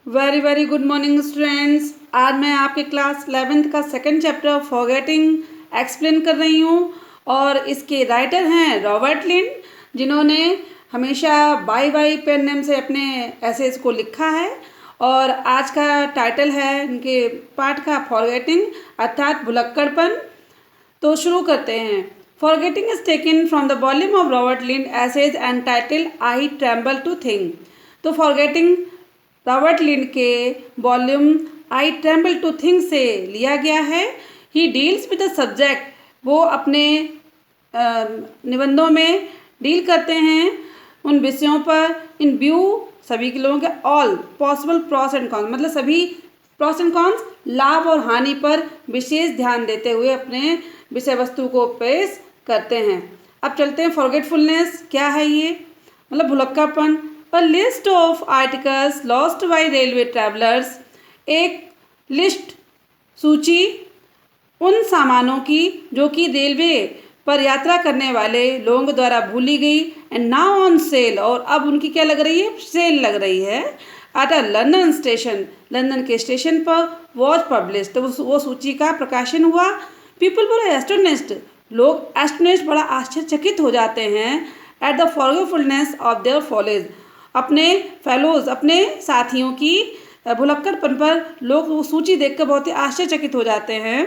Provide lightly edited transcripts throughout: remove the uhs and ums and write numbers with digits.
Very very good morning students. आज मैं आपके क्लास 11th का सेकंड चैप्टर फॉरगेटिंग एक्सप्लेन कर रही हूँ और इसके राइटर हैं रॉबर्ट लिंड, जिन्होंने हमेशा बाई बाई पेन नेम से अपने एसेज को लिखा है। और आज का टाइटल है इनके पाठ का फॉरगेटिंग अर्थात भुलक्कड़पन। तो शुरू करते हैं। Forgetting is taken from the volume of Robert Lynd essays and title I tremble to think. तो फॉरगेटिंग रॉबर्ट लिंड के volume I tremble to think से लिया गया है। He deals with the subject, वो अपने निबंधों में डील करते हैं उन विषयों पर इन व्यू सभी के लोगों के all possible pros and cons, मतलब सभी प्रॉस एंड कॉन्स लाभ और हानि पर विशेष ध्यान देते हुए अपने विषय वस्तु को पेश करते हैं। अब चलते हैं फॉरगेटफुलनेस क्या है ये, मतलब भुलक्कड़पन। A list of articles lost by railway travelers, एक लिस्ट सूची उन सामानों की जो कि रेलवे पर यात्रा करने वाले लोगों द्वारा भूली गई एंड नाउ ऑन सेल, और अब उनकी क्या लग रही है, सेल लग रही है। At a London station, London के स्टेशन पर वॉज पब्लिश, तो वो सूची का प्रकाशन हुआ। पीपल वर एस्टोनिश्ड, लोग एस्टोनिश्ड बड़ा आश्चर्यचकित हो जाते हैं at the forgetfulness of their follows, अपने फेलोज अपने साथियों की भुलक्कड़पन पर लोग वो सूची देखकर बहुत ही आश्चर्यचकित हो जाते हैं।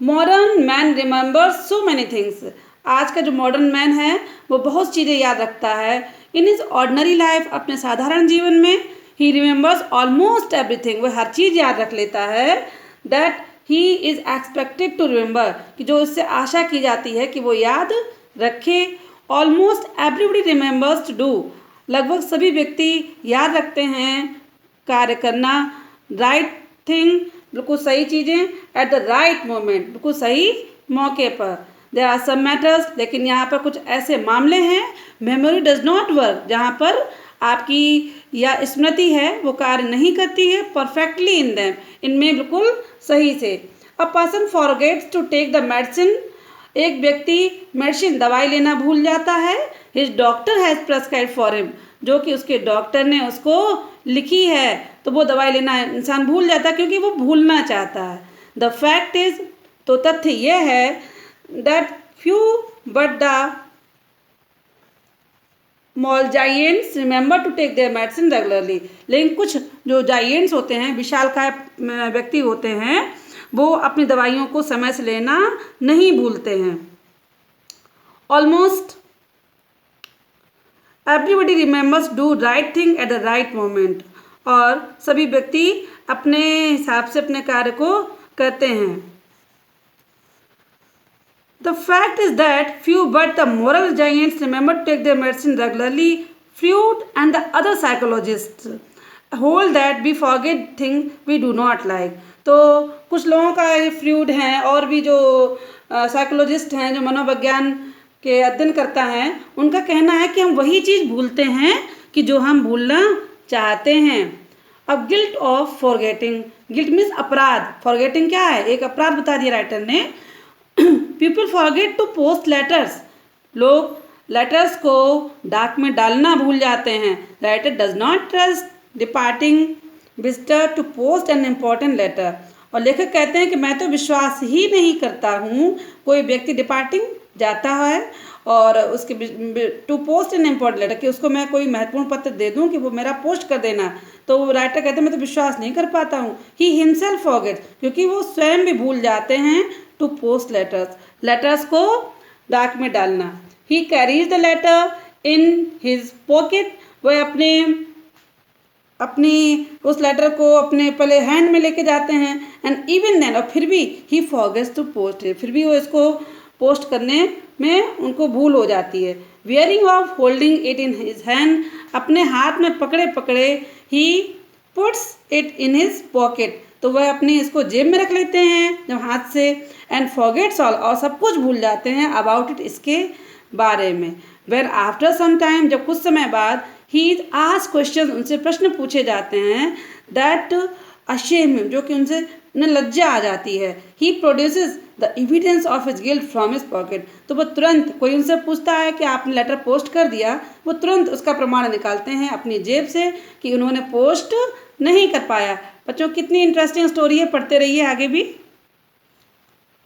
Modern man remembers so many things, आज का जो मॉडर्न मैन है वो बहुत चीज़ें याद रखता है। इन हिज ऑर्डनरी लाइफ, अपने साधारण जीवन में ही रिमेंबर्स ऑलमोस्ट एवरीथिंग, वो हर चीज़ याद रख लेता है। That he is expected to remember, कि जो इससे आशा की जाती है कि वो याद रखे। Almost everybody remembers to do, लगभग सभी व्यक्ति याद रखते हैं कार्य करना। राइट थिंग, बिल्कुल सही चीज़ें। एट द राइट मोमेंट, बिल्कुल सही मौके पर। देयर आर सम मैटर्स, लेकिन यहाँ पर कुछ ऐसे मामले हैं मेमोरी डज नॉट वर्क, जहाँ पर आपकी या स्मृति है वो कार्य नहीं करती है परफेक्टली इन दैम, इनमें बिल्कुल सही से। A person forgets to take the medicine, एक व्यक्ति मेडिसिन दवाई लेना भूल जाता है। His doctor has prescribe for him, जो कि उसके डॉक्टर ने उसको लिखी है, तो वो दवाई लेना इंसान भूल जाता है क्योंकि वो भूलना चाहता है। द फैक्ट इज, तो तथ्य यह है that few but the moral giants remember to take their medicine regularly, लेकिन कुछ जो जाइंट्स होते हैं, विशालकाय व्यक्ति होते हैं, वो अपनी दवाइयों को समय से लेना नहीं भूलते हैं। Almost everybody remembers do right thing at the right moment, और सभी व्यक्ति अपने हिसाब से अपने कार्य को करते हैं। The fact is that few but the moral giants remember to take their medicine regularly. Freud and the other psychologist hold that we forget thing we do not like, तो कुछ लोगों का ये फ्रूड हैं और भी जो साइकोलॉजिस्ट हैं, जो मनोविज्ञान के अध्ययन करता है, उनका कहना है कि हम वही चीज़ भूलते हैं कि जो हम भूलना चाहते हैं। अब guilt of forgetting, guilt means अपराध, फॉरगेटिंग क्या है, एक अपराध बता दिया राइटर ने। People forget to post letters, लोग लेटर्स को डाक में डालना भूल जाते हैं। Writer does not trust departing visitor to post an important letter, और लेखक कहते हैं कि मैं तो विश्वास ही नहीं करता हूँ कोई व्यक्ति डिपार्टिंग जाता है और उसके to post an important letter, कि उसको मैं कोई महत्वपूर्ण पत्र दे दूँ कि वो मेरा पोस्ट कर देना, तो राइटर कहते हैं मैं तो विश्वास नहीं कर पाता हूँ। ही हिमसेल्फ फॉरगेट्स, क्योंकि वो स्वयं भी भूल जाते हैं टू पोस्ट लेटर्स, लेटर्स को डाक में डालना। He carries the letter in his pocket, वह अपनी उस लेटर को अपने पहले हैंड में लेके जाते हैं। एंड इवन देन, और फिर भी ही फॉरगेट्स टू पोस्ट इट, फिर भी वो इसको पोस्ट करने में उनको भूल हो जाती है। Wearing of holding it in his hand, अपने हाथ में पकड़े पकड़े he puts it in his pocket, तो वह अपनी इसको जेब में रख लेते हैं जब हाथ से। एंड फॉरगेट्स ऑल, और सब कुछ भूल जाते हैं अबाउट इट, इसके बारे में। वेन आफ्टर सम टाइम, जब कुछ समय बाद, ही आस्क क्वेश्चन, उनसे प्रश्न पूछे जाते हैं। दैट अशेम, जो कि उनसे उन्हें लज्जा आ जाती है। He produces the evidence of his guilt from his pocket, तो वो तुरंत, कोई उनसे पूछता है कि आपने लेटर पोस्ट कर दिया, वो तुरंत उसका प्रमाण निकालते हैं अपनी जेब से कि उन्होंने पोस्ट नहीं कर पाया। बच्चों कितनी इंटरेस्टिंग स्टोरी है, पढ़ते रहिए आगे भी।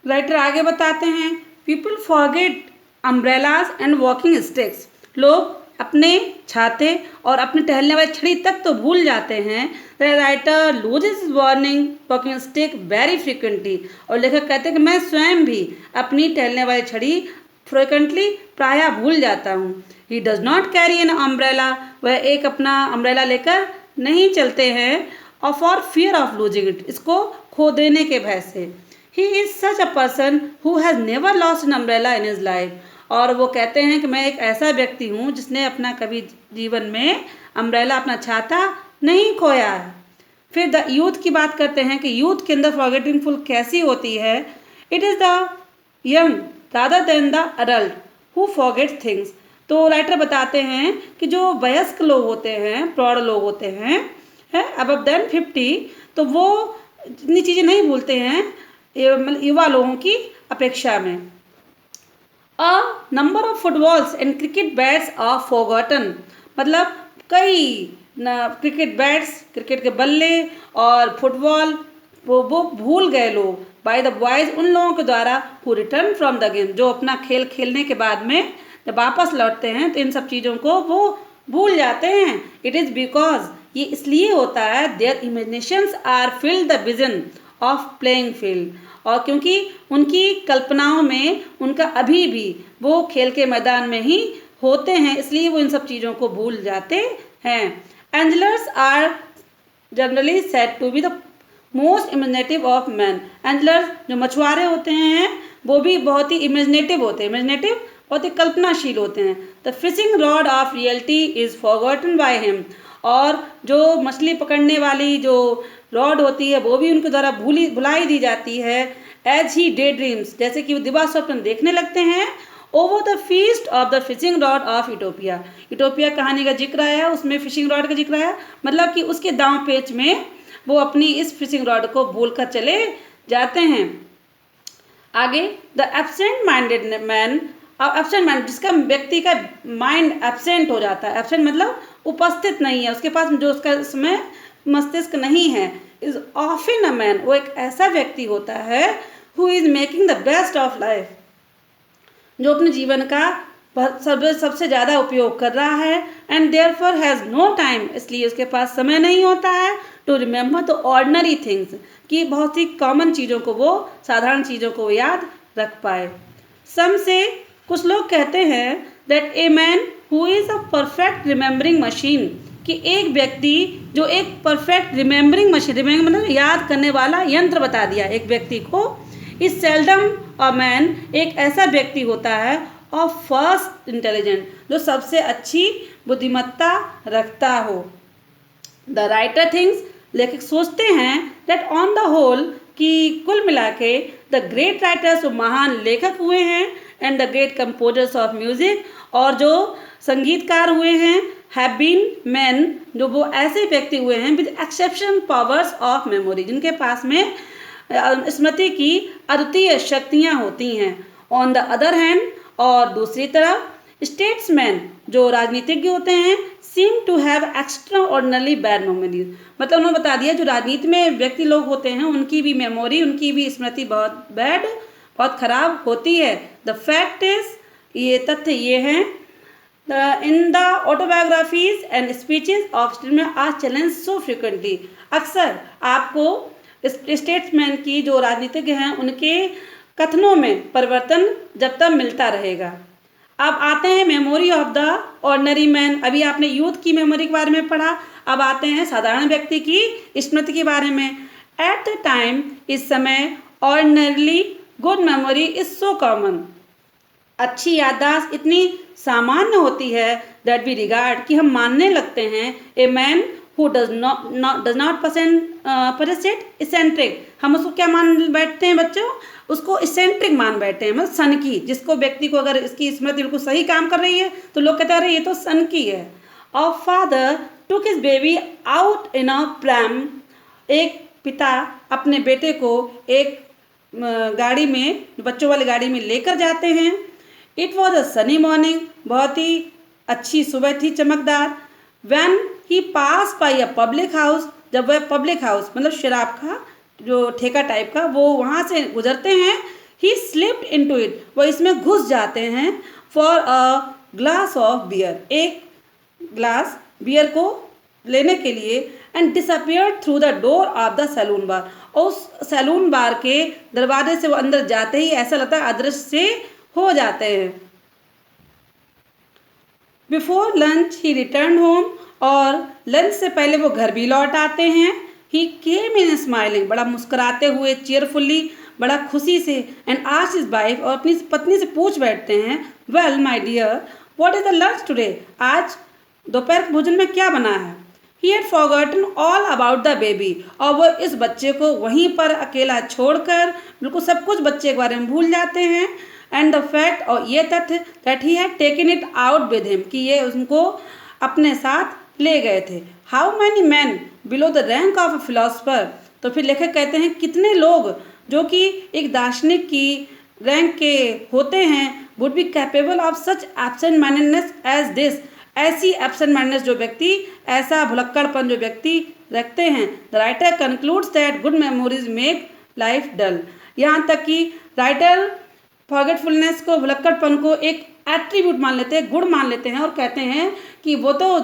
राइटर आगे बताते हैं, people forget umbrellas and walking sticks, लोग अपने छाते और अपने टहलने वाली छड़ी तक तो भूल जाते हैं। The writer loses warning walking stick very frequently, और लेखक कहते हैं कि मैं स्वयं भी अपनी टहलने वाली छड़ी फ्रिक्वेंटली प्रायः भूल जाता हूँ। He does not carry an umbrella, वह एक अपना अम्ब्रेला लेकर नहीं चलते हैं, और for fear of losing it, इसको खो देने के भय से। He is such a person who has never lost an umbrella in his life, और वो कहते हैं कि मैं एक ऐसा व्यक्ति हूँ जिसने अपना कभी जीवन में अम्ब्रेला, अपना छाता नहीं खोया है। फिर द यूथ की बात करते हैं कि यूथ के अंदर फॉरगेटिंगफुल कैसी होती है। It is the young rather than the adult who forget things, तो राइटर बताते हैं कि जो वयस्क लोग होते हैं, प्रौढ़ लोग होते हैं, अबव देन 50, तो वो इतनी चीज़ें नहीं भूलते हैं मतलब युवा लोगों की अपेक्षा में। A number of footballs and cricket bats are forgotten, मतलब कई क्रिकेट बैट्स, क्रिकेट के बल्ले और फुटबॉल वो भूल गए लोग, बाय द बॉयज़, उन लोगों के द्वारा, who return from the game, जो अपना खेल खेलने के बाद में जब वापस लौटते हैं तो इन सब चीज़ों को वो भूल जाते हैं। इट इज़ बिकॉज, ये इसलिए होता है, their imaginations are filled the vision of playing field, और क्योंकि उनकी कल्पनाओं में उनका अभी भी वो खेल के मैदान में ही होते हैं, इसलिए वो इन सब चीज़ों को भूल जाते हैं। Anglers are generally said to be the most imaginative of man, anglers जो मछुआरे होते हैं वो भी बहुत ही इमेजिनेटिव होते हैं, इमेजिनेटिव बहुत ही कल्पनाशील होते हैं। The fishing rod of reality is forgotten by him, और जो मछली पकड़ने वाली जो रॉड होती है वो भी उनके द्वारा भुलाई दी जाती है। एज ही डे ड्रीम्स, जैसे कि वो दिवा स्वप्न देखने लगते हैं। Over the feast of the fishing rod of utopia, utopia कहानी का जिक्र आया, उसमें फिशिंग रॉड का जिक्र आया, मतलब कि उसके दांव पेच में वो अपनी इस फिशिंग रॉड को भूल कर चले जाते हैं। आगे, द एब्सेंट माइंडेड मैन, अब एब्सेंट माइंड, जिसका व्यक्ति का माइंड एब्सेंट हो जाता है, एब्सेंट मतलब उपस्थित नहीं है, उसके पास जो उसका समय मस्तिष्क नहीं है, इज ऑफन अ मैन, वो एक ऐसा व्यक्ति होता है who is making the best of life, जो अपने जीवन का सबसे ज़्यादा उपयोग कर रहा है। And therefore has no time, इसलिए उसके पास समय नहीं होता है to remember the ordinary things, कि बहुत ही कॉमन चीज़ों को वो, साधारण चीज़ों को वो याद रख पाए। सम से, कुछ लोग कहते हैं that a man who is a perfect remembering machine, कि एक व्यक्ति जो एक परफेक्ट रिमेंबरिंग मशीन, रिमेंबर मतलब याद करने वाला यंत्र बता दिया एक व्यक्ति को, इज सेल्डम अ मैन, एक ऐसा व्यक्ति होता है ऑफ फर्स्ट इंटेलिजेंट, जो सबसे अच्छी बुद्धिमत्ता रखता हो। द राइटर थिंग्स, लेखक सोचते हैं दैट ऑन द होल, कि कुल मिला के द ग्रेट राइटर्स, महान लेखक हुए हैं, and the great composers of music, और जो संगीतकार हुए हैं, हैव बीन मैन, जो वो ऐसे व्यक्ति हुए हैं with exception powers of memory, जिनके पास में स्मृति की अद्वितीय शक्तियाँ होती हैं। ऑन द अदर हैंड, और दूसरी तरफ स्टेट्समैन, जो राजनीतिज्ञ होते हैं, seem to have extraordinary bad memories, मतलब उन्होंने बता दिया जो राजनीति में व्यक्ति लोग होते हैं उनकी भी मेमोरी, उनकी भी स्मृति बहुत बैड, बहुत खराब होती है। द फैक्ट इज, ये तथ्य ये हैं, in the autobiographies and speeches of statesman are challenge so frequently, अक्सर आपको स्टेट्समैन की, जो राजनीतिज्ञ हैं, उनके कथनों में परिवर्तन जब तक मिलता रहेगा। अब आते हैं memory of the ordinary man, अभी आपने यूथ की मेमोरी के बारे में पढ़ा, अब आते हैं साधारण व्यक्ति की स्मृति के बारे में। एट द टाइम, इस समय, ordinarily good memory is so common, अच्छी याददाश्त इतनी सामान्य होती है, दैट वी रिगार्ड, कि हम मानने लगते हैं, a man who does not percent eccentric, हम उसको क्या मान बैठते हैं बच्चों, उसको इसेंट्रिक मान बैठते हैं, मतलब सनकी, जिसको व्यक्ति को अगर इसकी स्मृति बिल्कुल सही काम कर रही है तो लोग कहते हैं अरे ये तो सनकी है। और father took his baby out in a pram, एक पिता अपने बेटे को एक गाड़ी में, बच्चों वाली गाड़ी में लेकर जाते हैं। It was a sunny morning, बहुत ही अच्छी सुबह थी, चमकदार। When he pass by a public house, जब वह पब्लिक हाउस मतलब शराब का जो ठेका टाइप का, वो वहाँ से गुजरते हैं। ही स्लिप्ड इनटू इट, वो इसमें घुस जाते हैं। For a glass of beer, एक ग्लास बियर को लेने के लिए। And disappeared through the door of the saloon bar, और उस सैलून बार के दरवाजे से वो अंदर जाते ही ऐसा लगता है अदृश्य से हो जाते हैं। बिफोर लंच ही रिटर्न होम, और लंच से पहले वो घर भी लौट आते हैं। ही केम इन स्माइलिंग, बड़ा मुस्कुराते हुए, चेयरफुली, बड़ा खुशी से। एंड आस्क्ड हिज वाइफ, और अपनी पत्नी से पूछ बैठते हैं, well my dear what is the lunch today, आज दोपहर के भोजन में क्या बना है। He had forgotten all about the baby, और वो इस बच्चे को वहीं पर अकेला छोड़कर बिल्कुल सब कुछ बच्चे के बारे में भूल जाते हैं। एंड द फैक्ट, और ये तथ्य, that he had taken it out with him, कि ये उनको अपने साथ ले गए थे। How many man below the rank of a philosopher, तो फिर लेखक कहते हैं कितने लोग जो कि एक दार्शनिक की रैंक के होते हैं, would be capable of such absent mindedness as this, ऐसी एब्सेंट माइंडनेस जो व्यक्ति, ऐसा भुलक्कड़पन जो व्यक्ति रखते हैं। The writer concludes that good memories make life dull, यहाँ तक कि राइटर फॉरगेटफुलनेस को, भुलक्कड़पन को एक एट्रीब्यूट मान लेते हैं, गुण मान लेते हैं, और कहते हैं कि वो तो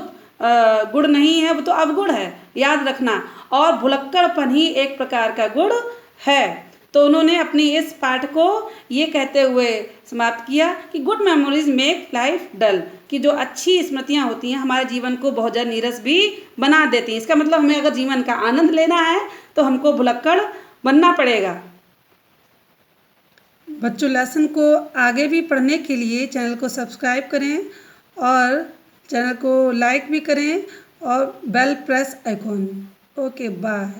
गुण नहीं है, वो तो अवगुण है, याद रखना, और भुलक्कड़पन ही एक प्रकार का गुण है। तो उन्होंने अपनी इस पाठ को ये कहते हुए समाप्त किया कि गुड मेमोरीज मेक लाइफ डल, कि जो अच्छी स्मृतियाँ होती हैं हमारे जीवन को बहुत ज़्यादा नीरस भी बना देती हैं। इसका मतलब हमें अगर जीवन का आनंद लेना है तो हमको भुलक्कड़ बनना पड़ेगा। बच्चों, लेसन को आगे भी पढ़ने के लिए चैनल को सब्सक्राइब करें और चैनल को लाइक भी करें और bell press icon. Okay, bye.